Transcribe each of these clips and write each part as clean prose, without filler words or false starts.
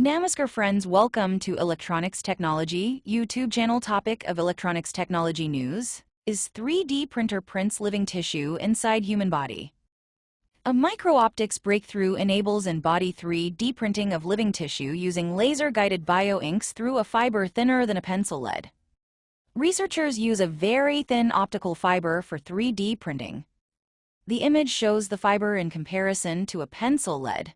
Namaskar friends, welcome to Electronics Technology YouTube channel. Topic of electronics technology news is 3D printer prints living tissue inside human body. A micro-optics breakthrough enables in-body 3D printing of living tissue using laser-guided bioinks through a fiber thinner than a pencil lead. Researchers use a very thin optical fiber for 3D printing. The image shows the fiber in comparison to a pencil lead.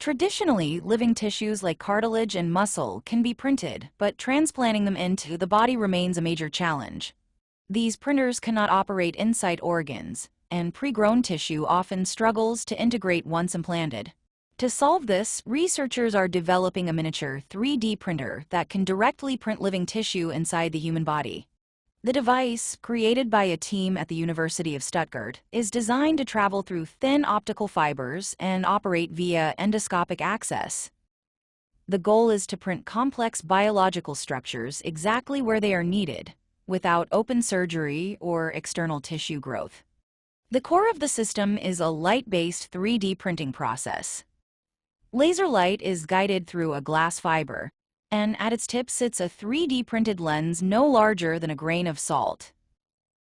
Traditionally, living tissues like cartilage and muscle can be printed, but transplanting them into the body remains a major challenge. These printers cannot operate inside organs, and pre-grown tissue often struggles to integrate once implanted. To solve this, researchers are developing a miniature 3D printer that can directly print living tissue inside the human body. The device, created by a team at the University of Stuttgart, is designed to travel through thin optical fibers and operate via endoscopic access. The goal is to print complex biological structures exactly where they are needed, without open surgery or external tissue growth. The core of the system is a light-based 3D printing process. Laser light is guided through a glass fiber, and at its tip sits a 3D printed lens no larger than a grain of salt.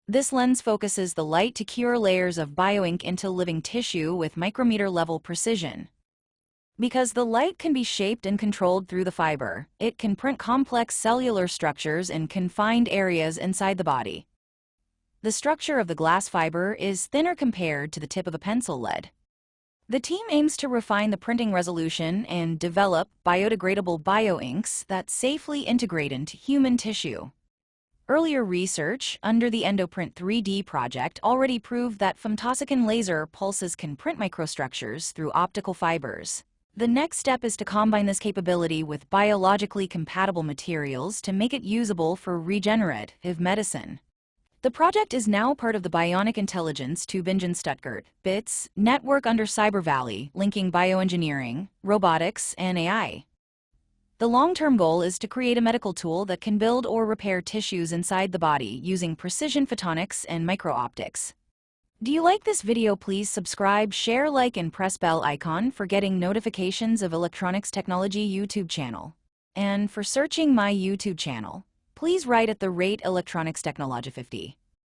This lens focuses the light to cure layers of bioink into living tissue with micrometer-level precision. Because the light can be shaped and controlled through the fiber, it can print complex cellular structures in confined areas inside the body. The structure of the glass fiber is thinner compared to the tip of a pencil lead. The team aims to refine the printing resolution and develop biodegradable bioinks that safely integrate into human tissue. Earlier research under the EndoPrint 3D project already proved that femtosecond laser pulses can print microstructures through optical fibers. The next step is to combine this capability with biologically compatible materials to make it usable for regenerative medicine. The project is now part of the Bionic Intelligence Tübingen Stuttgart BITS network under Cyber Valley, linking bioengineering, robotics, and AI. The long-term goal is to create a medical tool that can build or repair tissues inside the body using precision photonics and micro-optics. Do you like this video? Please subscribe, share, like, and press bell icon for getting notifications of Electronics Technology YouTube channel. And for searching my YouTube channel, please write at the rate Electronics Technology 50.